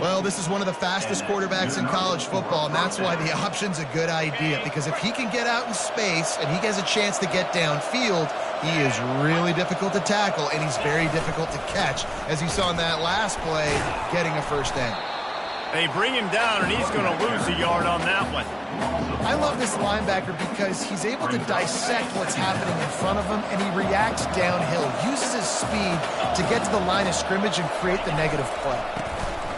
Well, this is one of the fastest quarterbacks in college football, and that's why the option's a good idea, because if he can get out in space and he has a chance to get downfield, he is really difficult to tackle, and he's very difficult to catch, as you saw in that last play, getting a 1st down. They bring him down, and he's going to lose a yard on that one. I love this linebacker because he's able to dissect what's happening in front of him, and he reacts downhill, uses his speed to get to the line of scrimmage and create the negative play.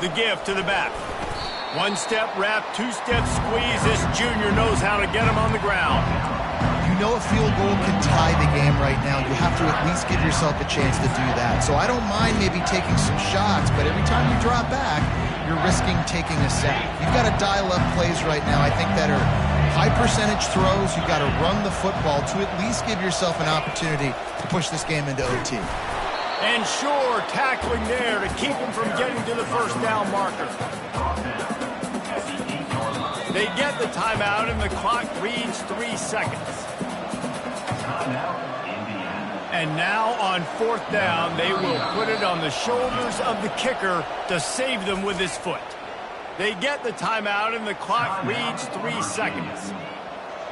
The give to the back. 1-step wrap, 2-step squeeze. This junior knows how to get him on the ground. You know a field goal can tie the game right now. You have to at least give yourself a chance to do that. So I don't mind maybe taking some shots, but every time you drop back, you're risking taking a sack. You've got to dial up plays right now, I think, that are high percentage throws. You've got to run the football to at least give yourself an opportunity to push this game into OT. And sure, tackling there to keep him from getting to the 1st down marker. They get the timeout, and the clock reads 3 seconds. And now on 4th down, they will put it on the shoulders of the kicker to save them with his foot. They get the timeout, and the clock reads 3 seconds.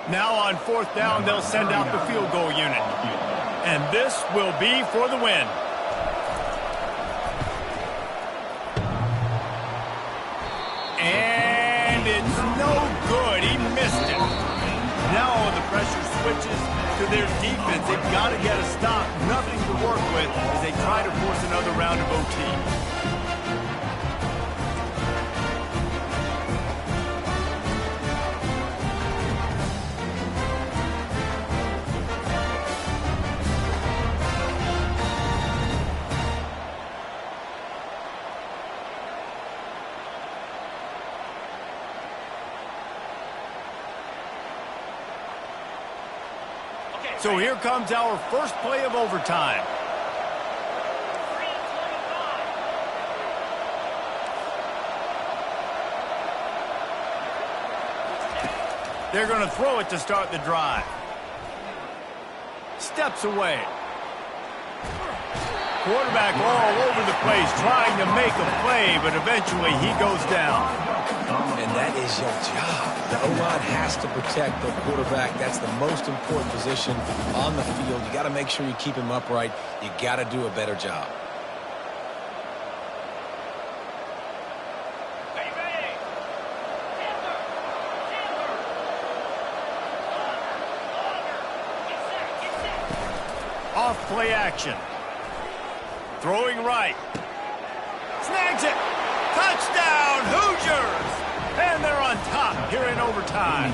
Now on 4th down, they'll send out the field goal unit. And this will be for the win. And it's no good. He missed it. Now the pressure switches to their defense. They've got to get a stop. Nothing to work with as they try to force another round of OT. So here comes our first play of overtime. They're going to throw it to start the drive. Steps away. Quarterback all over the place trying to make a play, but eventually he goes down. And that is your job. The O-line has to protect the quarterback. That's the most important position on the field. You got to make sure you keep him upright. You got to do a better job. Off play action. Throwing right. Snags it. Touchdown, Hoosiers! And they're on top here in overtime.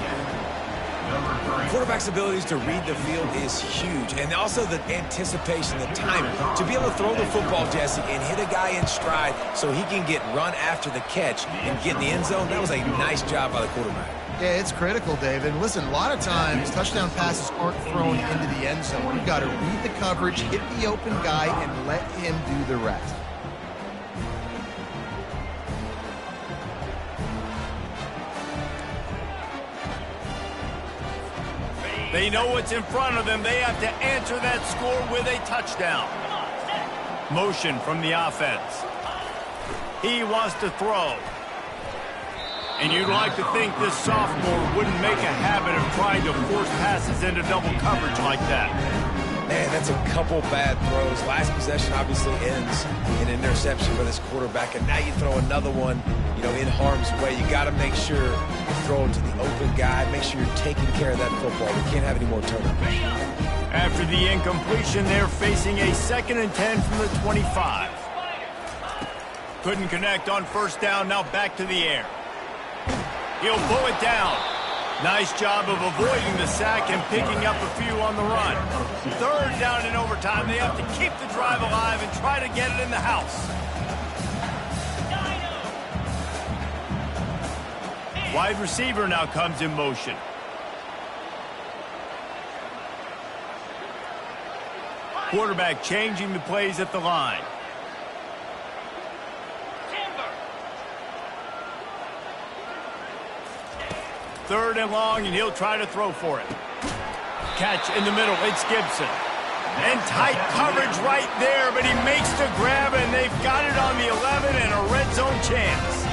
Quarterback's abilities to read the field is huge. And also the anticipation, the timing. To be able to throw the football, Jesse, and hit a guy in stride so he can get run after the catch and get in the end zone, that was a nice job by the quarterback. Yeah, it's critical, David. Listen, a lot of times touchdown passes aren't thrown into the end zone. You've got to read the coverage, hit the open guy, and let him do the rest. They know what's in front of them. They have to answer that score with a touchdown. Motion from the offense. He wants to throw. And you'd like to think this sophomore wouldn't make a habit of trying to force passes into double coverage like that. Man, that's a couple bad throws. Last possession obviously ends in an interception by this quarterback, and now you throw another one, in harm's way. You got to make sure you throw it to the open guy. Make sure you're taking care of that football. We can't have any more turnovers. After the incompletion, they're facing a 2nd and 10 from the 25. Couldn't connect on first down, now back to the air. He'll pull it down. Nice job of avoiding the sack and picking up a few on the run. Third down in overtime. They have to keep the drive alive and try to get it in the house. Wide receiver now comes in motion. Quarterback changing the plays at the line. Third and long, and he'll try to throw for it. Catch in the middle, it's Gibson. And tight coverage right there, but he makes the grab, and they've got it on the 11 and a red zone chance.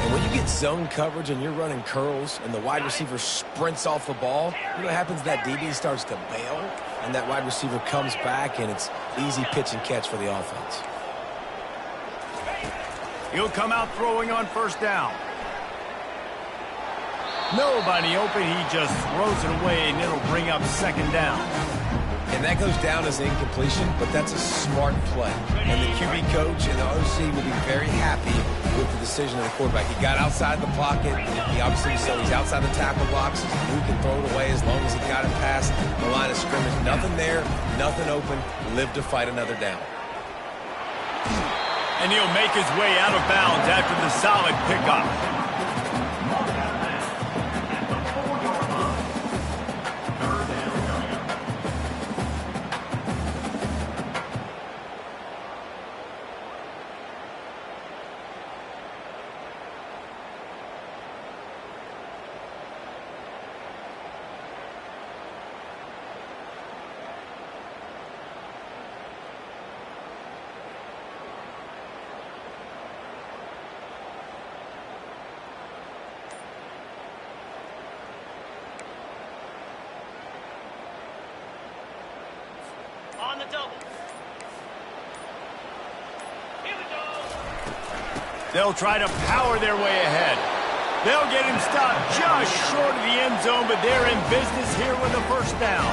And when you get zone coverage and you're running curls and the wide receiver sprints off the ball, you know what happens? That DB starts to bail, and that wide receiver comes back, and it's easy pitch and catch for the offense. He'll come out throwing on first down. Nobody open, he just throws it away, and it'll bring up second down. And that goes down as incompletion, but that's a smart play. And the QB coach and the OC will be very happy with the decision of the quarterback. He got outside the pocket. He obviously said he's outside the tackle box. He can throw it away as long as he got it past the line of scrimmage. Nothing there, nothing open. Live to fight another down. And he'll make his way out of bounds after the solid pickup. On the double. Here we go. They'll try to power their way ahead. They'll get him stopped just short of the end zone, but they're in business here with a first down.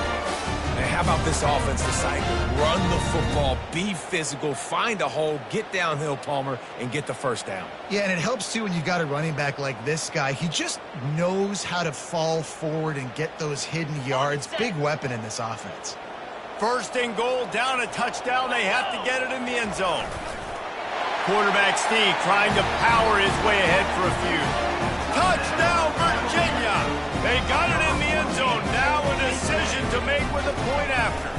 And how about this offense deciding to run the football, be physical, find a hole, get downhill, Palmer, and get the first down? Yeah, and it helps, too, when you got a running back like this guy. He just knows how to fall forward and get those hidden yards. Big weapon in this offense. First and goal, down a touchdown. They have to get it in the end zone. Quarterback Steve trying to power his way ahead for a few. Touchdown, Virginia! They got it in the end zone. Now a decision to make with a point after.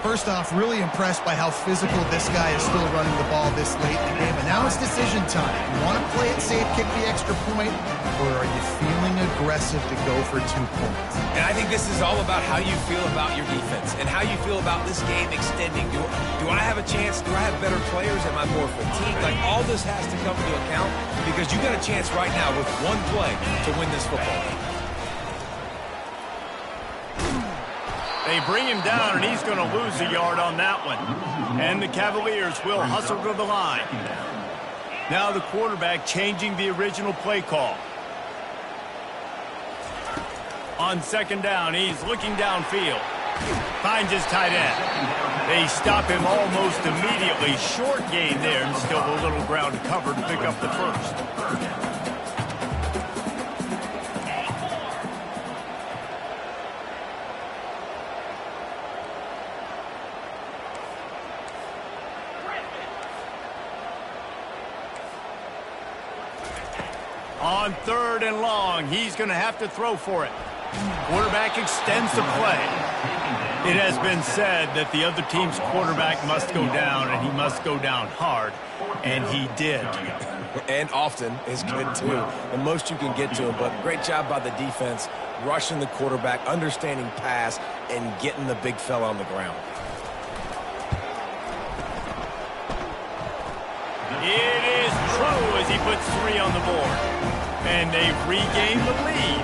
First off, really impressed by how physical this guy is still running the ball this late in the game. And now it's decision time. You want to play it safe, kick the extra point, or are you feeling aggressive to go for 2 points? And I think this is all about how you feel about your defense and how you feel about this game extending. Do I have a chance? Do I have better players? Am I more fatigued? Like, all this has to come into account because you got a chance right now with one play to win this football game. They bring him down, and he's going to lose a yard on that one. And the Cavaliers will hustle to the line. Now the quarterback changing the original play call. On second down, he's looking downfield. Finds his tight end. They stop him almost immediately. Short gain there, and still a little ground covered to pick up the first. On third and long, he's going to have to throw for it. Quarterback extends the play. It has been said that the other team's quarterback must go down, and he must go down hard, and he did. And often is good, too. The most you can get to him, but great job by the defense, rushing the quarterback, understanding pass, and getting the big fella on the ground. It is true as he puts 3 on the board. And they've regained the lead.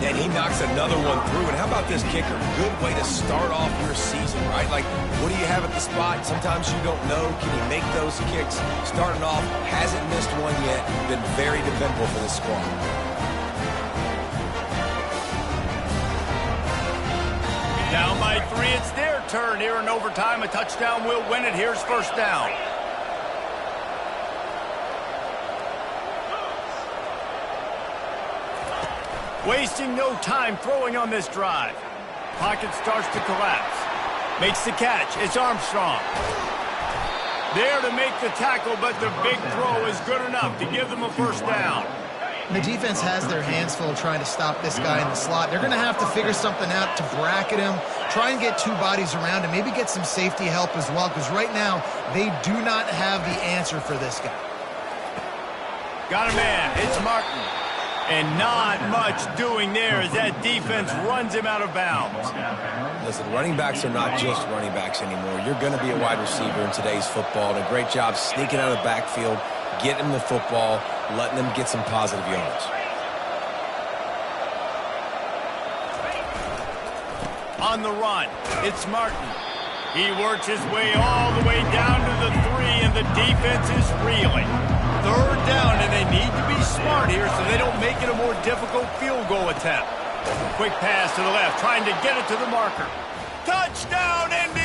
And he knocks another one through. And how about this kicker? Good way to start off your season, right? Like, what do you have at the spot? Sometimes you don't know. Can he make those kicks? Starting off, hasn't missed one yet. Been very dependable for this squad. Down by 3, it's their turn here in overtime. A touchdown will win it. Here's first down. Wasting no time throwing on this drive. Pocket starts to collapse. Makes the catch. It's Armstrong. There to make the tackle, but the big throw is good enough to give them a first down. The defense has their hands full trying to stop this guy in the slot. They're going to have to figure something out to bracket him, try and get two bodies around him, maybe get some safety help as well, because right now they do not have the answer for this guy. Got a man. It's Martin. And not much doing there as that defense runs him out of bounds. Listen, running backs are not just running backs anymore. You're going to be a wide receiver in today's football, and a great job sneaking out of the backfield, getting them the football, letting them get some positive yards. On the run, it's Martin. He works his way all the way down to the 3, and the defense is reeling. Third down, and they need to be smart here so they don't make it a more difficult field goal attempt. Quick pass to the left, trying to get it to the marker. Touchdown, Indy!